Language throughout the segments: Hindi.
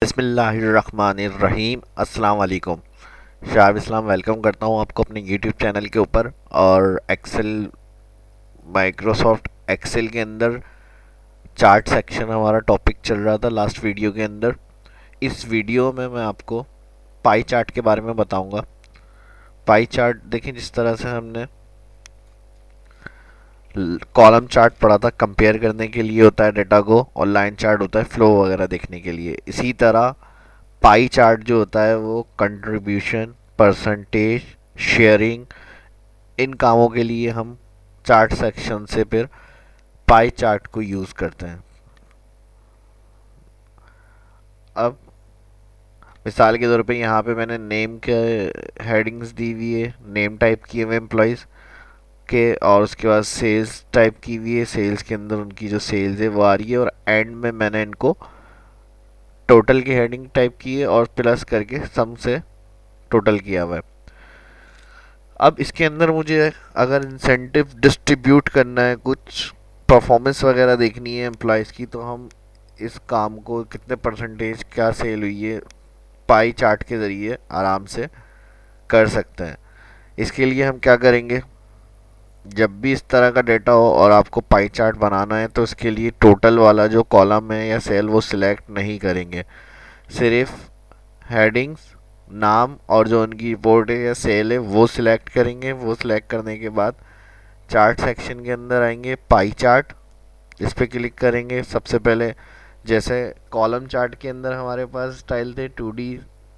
बिस्मिल्लाहिर्रहमानिर्रहीम। अस्सलाम वालेकुम। शाहिब इस्लाम वेलकम करता हूँ आपको अपने यूट्यूब चैनल के ऊपर। और एक्सेल, माइक्रोसॉफ्ट एक्सेल के अंदर चार्ट सेक्शन हमारा टॉपिक चल रहा था लास्ट वीडियो के अंदर। इस वीडियो में मैं आपको पाई चार्ट के बारे में बताऊंगा। पाई चार्ट देखें, जिस तरह से हमने कॉलम चार्ट पढ़ा था कंपेयर करने के लिए होता है डेटा को, और लाइन चार्ट होता है फ्लो वगैरह देखने के लिए। इसी तरह पाई चार्ट जो होता है वो कंट्रीब्यूशन, परसेंटेज, शेयरिंग, इन कामों के लिए हम चार्ट सेक्शन से फिर पाई चार्ट को यूज़ करते हैं। अब मिसाल के तौर पे यहाँ पे मैंने नेम के हेडिंग्स दी हुई है, नेम टाइप किए हुए एम्प्लॉयज़ के, और उसके बाद सेल्स टाइप की हुई है, सेल्स के अंदर उनकी जो सेल्स है वो आ रही है, और एंड में मैंने इनको टोटल की हेडिंग टाइप की है और प्लस करके सम से टोटल किया हुआ है। अब इसके अंदर मुझे अगर इंसेंटिव डिस्ट्रीब्यूट करना है, कुछ परफॉर्मेंस वगैरह देखनी है एम्प्लॉयज़ की, तो हम इस काम को कितने परसेंटेज क्या सेल हुई है पाई चार्ट के ज़रिए आराम से कर सकते हैं। इसके लिए हम क्या करेंगे, जब भी इस तरह का डेटा हो और आपको पाई चार्ट बनाना है तो इसके लिए टोटल वाला जो कॉलम है या सेल वो सिलेक्ट नहीं करेंगे। सिर्फ हेडिंग्स, नाम और जो उनकी रिपोर्ट है या सेल है वो सिलेक्ट करेंगे। वो सिलेक्ट करने के बाद चार्ट सेक्शन के अंदर आएंगे, पाई चार्ट, इस पर क्लिक करेंगे। सबसे पहले जैसे कॉलम चार्ट के अंदर हमारे पास स्टाइल थे 2D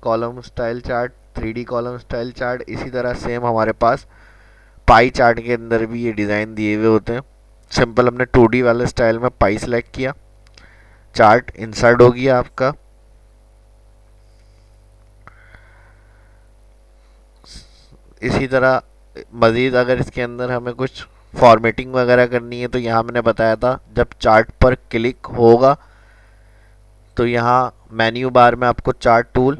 column style chart, 3D column style chart, इसी तरह सेम हमारे पास पाई चार्ट के अंदर भी ये डिज़ाइन दिए हुए होते हैं। सिंपल हमने 2D वाले स्टाइल में पाई सेलेक्ट किया, चार्ट इंसर्ट हो गया आपका। इसी तरह मज़ीद अगर इसके अंदर हमें कुछ फॉर्मेटिंग वगैरह करनी है तो यहाँ मैंने बताया था जब चार्ट पर क्लिक होगा तो यहाँ मेन्यू बार में आपको चार्ट टूल,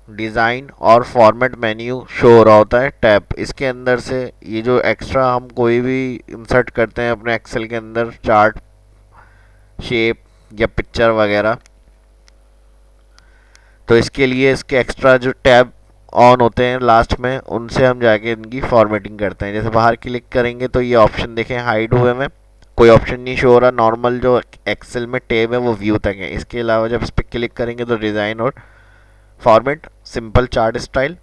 डिज़ाइन और फॉर्मेट मेन्यू शो हो रहा होता है टैब। इसके अंदर से ये जो एक्स्ट्रा हम कोई भी इंसर्ट करते हैं अपने एक्सेल के अंदर, चार्ट, शेप या पिक्चर वगैरह, तो इसके लिए इसके एक्स्ट्रा जो टैब ऑन होते हैं लास्ट में, उनसे हम जाके इनकी फॉर्मेटिंग करते हैं। जैसे बाहर क्लिक करेंगे तो ये ऑप्शन देखें हाइड हुए में कोई ऑप्शन नहीं शो हो रहा, नॉर्मल जो एक्सेल में टैब है वो व्यू तक है। इसके अलावा जब इस पर क्लिक करेंगे तो डिज़ाइन और फॉर्मेट, सिंपल चार्ट स्टाइल,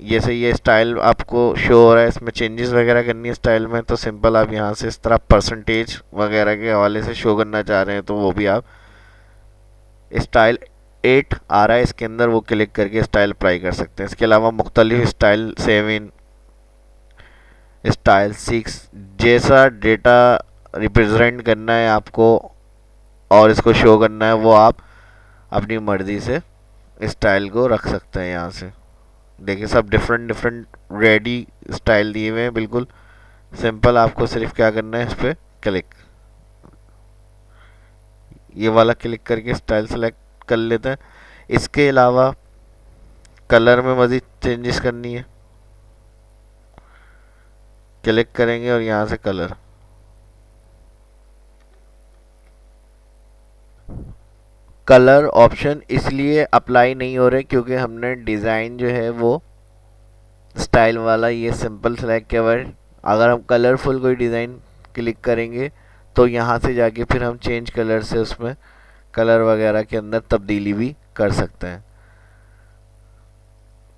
जैसे ये स्टाइल आपको शो हो रहा है, इसमें चेंजेस वगैरह करनी है स्टाइल में तो सिंपल आप यहाँ से इस तरह परसेंटेज वगैरह के हवाले से शो करना चाह रहे हैं तो वो भी आप स्टाइल 8 आ रहा है इसके अंदर, वो क्लिक करके स्टाइल अप्लाई कर सकते हैं। इसके अलावा मुख्तलिफ स्टाइल 7, स्टाइल 6, जैसा डेटा रिप्रेजेंट करना है आपको और इसको शो करना है वो आप अपनी मर्ज़ी से स्टाइल को रख सकते हैं। यहाँ से देखिए सब डिफरेंट डिफरेंट रेडी स्टाइल दिए हुए हैं, बिल्कुल सिंपल। आपको सिर्फ क्या करना है, इस पर क्लिक, ये वाला क्लिक करके स्टाइल सेलेक्ट कर लेते हैं। इसके अलावा कलर में मज़ीद चेंजेस करनी है, क्लिक करेंगे और यहाँ से कलर, कलर ऑप्शन इसलिए अप्लाई नहीं हो रहे क्योंकि हमने डिज़ाइन जो है वो स्टाइल वाला ये सिंपल सेलेक्ट किया हुआ है। अगर हम कलरफुल कोई डिज़ाइन क्लिक करेंगे तो यहाँ से जाके फिर हम चेंज कलर से उसमें कलर वगैरह के अंदर तब्दीली भी कर सकते हैं।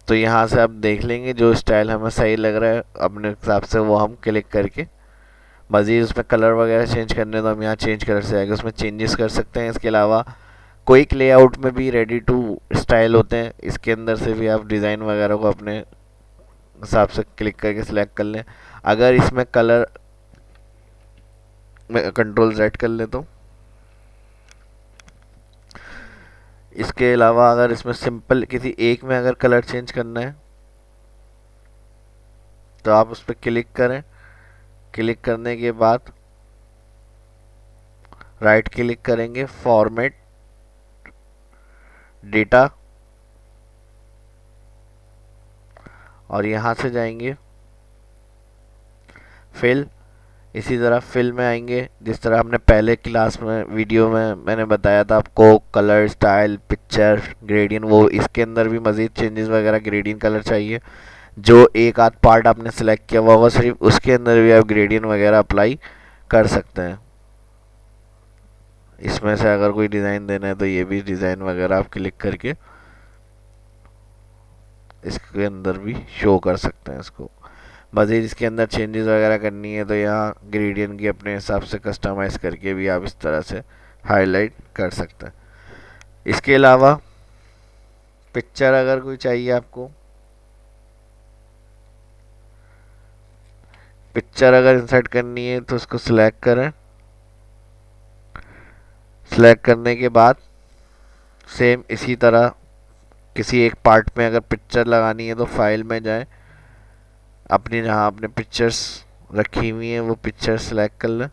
तो यहाँ से आप देख लेंगे जो स्टाइल हमें सही लग रहा है अपने हिसाब से वो हम क्लिक करके, मज़ीद उसमें कलर वगैरह चेंज करने तो हम यहाँ चेंज कलर से आएगा उसमें चेंजेस कर सकते हैं। इसके अलावा क्विक लेआउट में भी रेडी टू स्टाइल होते हैं, इसके अंदर से भी आप डिज़ाइन वगैरह को अपने हिसाब से क्लिक करके सिलेक्ट कर लें। अगर इसमें कलर में कंट्रोल Z कर ले तो, इसके अलावा अगर इसमें सिंपल किसी एक में अगर कलर चेंज करना है तो आप उस पर क्लिक करें। क्लिक करने के बाद राइट क्लिक करेंगे, फॉर्मेट डेटा, और यहाँ से जाएंगे फिल, इसी तरह फिल में आएंगे, जिस तरह हमने पहले क्लास में वीडियो में मैंने बताया था आपको, कलर, स्टाइल, पिक्चर, ग्रेडियंट, वो इसके अंदर भी मज़ीद चेंजेस वगैरह ग्रेडियंट कलर चाहिए। जो एक आध पार्ट आपने सेलेक्ट किया हुआ होगा सिर्फ, उसके अंदर भी आप ग्रेडियंट वगैरह अप्लाई कर सकते हैं। इसमें से अगर कोई डिज़ाइन देना है तो ये भी डिज़ाइन वगैरह आप क्लिक करके इसके अंदर भी शो कर सकते हैं इसको। मज़ीद इसके अंदर चेंजेस वगैरह करनी है तो यहाँ ग्रेडियंट की अपने हिसाब से कस्टमाइज़ करके भी आप इस तरह से हाईलाइट कर सकते हैं। इसके अलावा पिक्चर अगर कोई चाहिए आपको, पिक्चर अगर इंसर्ट करनी है तो उसको सिलेक्ट करें। सिलेक्ट करने के बाद सेम इसी तरह किसी एक पार्ट में अगर पिक्चर लगानी है तो फाइल में जाएं, अपनी जहाँ आपने पिक्चर्स रखी हुई हैं वो पिक्चर सेलेक्ट कर लें।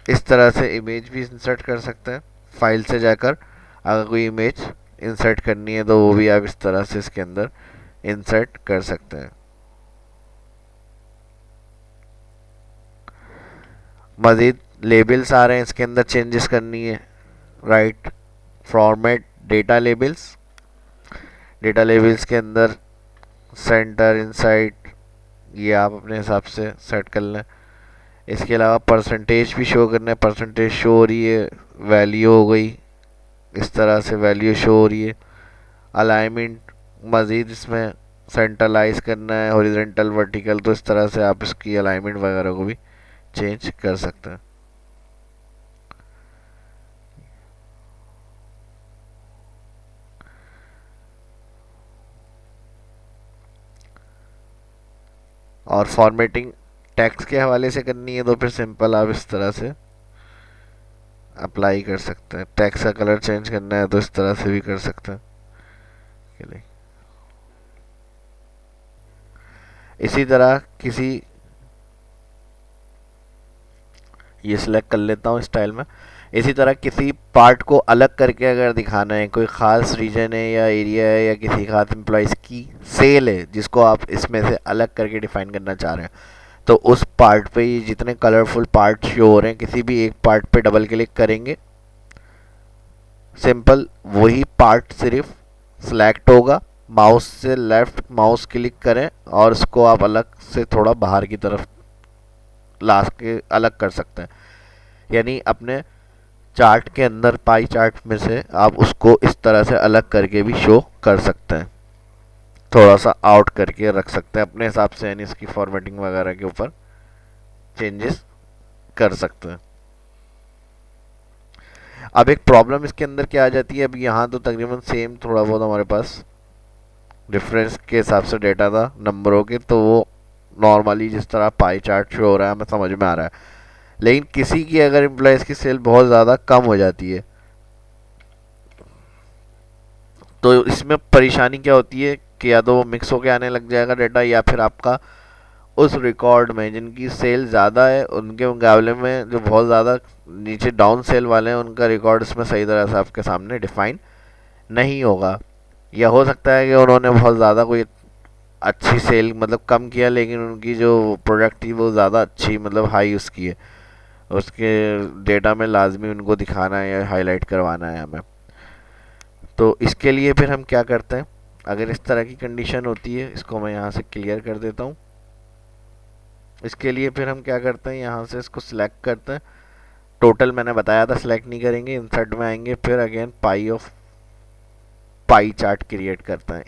इस तरह से इमेज भी इंसर्ट कर सकते हैं फाइल से जाकर। अगर कोई इमेज इंसर्ट करनी है तो वो भी आप इस तरह से इसके अंदर इंसर्ट कर सकते हैं। मज़ीद लेबल्स आ रहे हैं, इसके अंदर चेंजेस करनी है। Right format data labels, data labels के अंदर सेंटर, इनसाइड, ये आप अपने हिसाब से सेट कर लें। इसके अलावा परसेंटेज भी शो करना है, परसेंटेज शो हो रही है, वैल्यू हो गई, इस तरह से वैल्यू शो हो रही है। अलाइनमेंट मज़ीद इसमें सेंट्रलाइज करना है, हॉरिजॉन्टल, वर्टिकल, तो इस तरह से आप इसकी अलाइनमेंट वगैरह को भी चेंज कर सकते हैं। और फॉर्मेटिंग टेक्स्ट के हवाले से करनी है तो फिर सिंपल आप इस तरह से अप्लाई कर सकते हैं। टेक्स्ट का कलर चेंज करना है तो इस तरह से भी कर सकते हैं। इसी तरह किसी, ये सिलेक्ट कर लेता हूँ स्टाइल में। इसी तरह किसी पार्ट को अलग करके अगर दिखाना है, कोई ख़ास रीजन है या एरिया है या किसी खास एम्प्लॉयज़ की सेल है जिसको आप इसमें से अलग करके डिफाइन करना चाह रहे हैं, तो उस पार्ट पे ये जितने कलरफुल पार्ट शो हो रहे हैं, किसी भी एक पार्ट पे डबल क्लिक करेंगे, सिंपल वही पार्ट सिर्फ सिलेक्ट होगा। माउस से लेफ्ट माउस क्लिक करें और इसको आप अलग से थोड़ा बाहर की तरफ ला के अलग कर सकते हैं। यानी अपने चार्ट के अंदर पाई चार्ट में से आप उसको इस तरह से अलग करके भी शो कर सकते हैं, थोड़ा सा आउट करके रख सकते हैं अपने हिसाब से, यानी इसकी फॉर्मेटिंग वगैरह के ऊपर चेंजेस कर सकते हैं। अब एक प्रॉब्लम इसके अंदर क्या आ जाती है, अब यहाँ तो तकरीबन सेम थोड़ा बहुत हमारे पास डिफरेंस के हिसाब से डेटा था नंबरों के, तो वो नॉर्मली जिस तरह पाई चार्ट शो हो रहा है हमें समझ में आ रहा है। लेकिन किसी की अगर एम्प्लॉयज़ की सेल बहुत ज़्यादा कम हो जाती है तो इसमें परेशानी क्या होती है कि या तो वो मिक्स होके आने लग जाएगा डेटा, या फिर आपका उस रिकॉर्ड में जिनकी सेल ज़्यादा है उनके मुकाबले में जो बहुत ज़्यादा नीचे डाउन सेल वाले हैं उनका रिकॉर्ड इसमें सही तरह से आपके सामने डिफाइन नहीं होगा। या हो सकता है कि उन्होंने बहुत ज़्यादा कोई अच्छी सेल मतलब कम किया, लेकिन उनकी जो प्रोडक्ट थी वो ज़्यादा अच्छी मतलब हाई उसकी है, उसके डेटा में लाजमी उनको दिखाना है या हाईलाइट करवाना है हमें। तो इसके लिए फिर हम क्या करते हैं, अगर इस तरह की कंडीशन होती है, इसको मैं यहाँ से क्लियर कर देता हूँ। इसके लिए फिर हम क्या करते हैं, यहाँ से इसको सिलेक्ट करते हैं। टोटल मैंने बताया था सिलेक्ट नहीं करेंगे, इंसर्ट में आएंगे, फिर again pi of pie chart create करते हैं।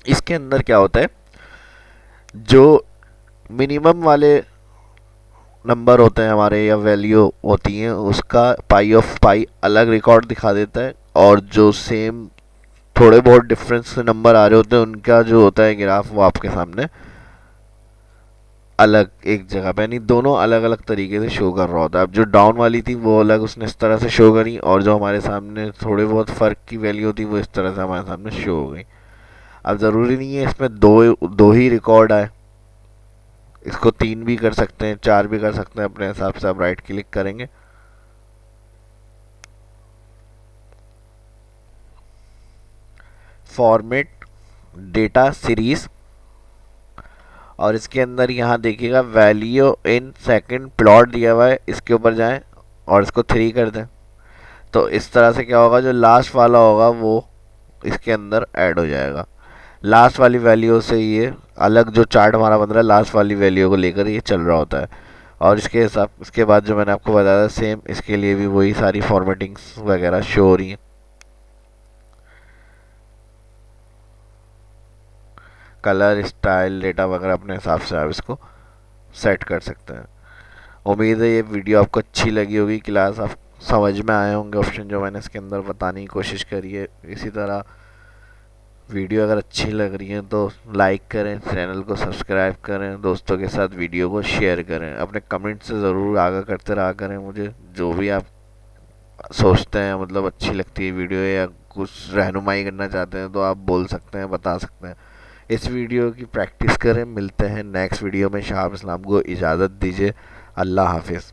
इसके अंदर क्या होता है, जो मिनिमम वाले नंबर होते हैं हमारे या वैल्यू होती हैं उसका पाई ऑफ पाई अलग रिकॉर्ड दिखा देता है, और जो सेम थोड़े बहुत डिफरेंस से नंबर आ रहे होते हैं उनका जो होता है ग्राफ वो आपके सामने अलग एक जगह पे, यानी दोनों अलग अलग तरीके से शो कर रहा होता है। अब जो डाउन वाली थी वो अलग उसने इस तरह से शो करी, और जो हमारे सामने थोड़े बहुत फ़र्क की वैल्यू थी वो इस तरह से हमारे सामने शो हो गई। अब ज़रूरी नहीं है इसमें दो दो ही रिकॉर्ड आए, इसको 3 भी कर सकते हैं, 4 भी कर सकते हैं, अपने हिसाब से आप राइट क्लिक करेंगे। फॉर्मेट डेटा सीरीज, और इसके अंदर यहाँ देखिएगा वैल्यू इन सेकंड प्लॉट दिया हुआ है, इसके ऊपर जाएं और इसको 3 कर दें। तो इस तरह से क्या होगा, जो लास्ट वाला होगा वो इसके अंदर ऐड हो जाएगा। लास्ट वाली वैल्यू से ये अलग जो चार्ट हमारा बन रहा है, लास्ट वाली वैल्यू को लेकर ये चल रहा होता है। और इसके हिसाब, इसके बाद जो मैंने आपको बताया था सेम, इसके लिए भी वही सारी फॉर्मेटिंग्स वगैरह शो हो रही हैं। कलर, स्टाइल, डेटा वगैरह अपने हिसाब से आप इसको सेट कर सकते हैं। उम्मीद है ये वीडियो आपको अच्छी लगी होगी, क्लास आप समझ में आए होंगे ऑप्शन जो मैंने इसके अंदर बताने की कोशिश करी है। इसी तरह वीडियो अगर अच्छी लग रही है तो लाइक करें, चैनल को सब्सक्राइब करें, दोस्तों के साथ वीडियो को शेयर करें, अपने कमेंट से ज़रूर आगाह करते रहा करें मुझे, जो भी आप सोचते हैं, मतलब अच्छी लगती है वीडियो या कुछ रहनुमाई करना चाहते हैं तो आप बोल सकते हैं, बता सकते हैं। इस वीडियो की प्रैक्टिस करें। मिलते हैं नेक्स्ट वीडियो में। शाह इस्लाम को इजाज़त दीजिए। अल्लाह हाफिज़।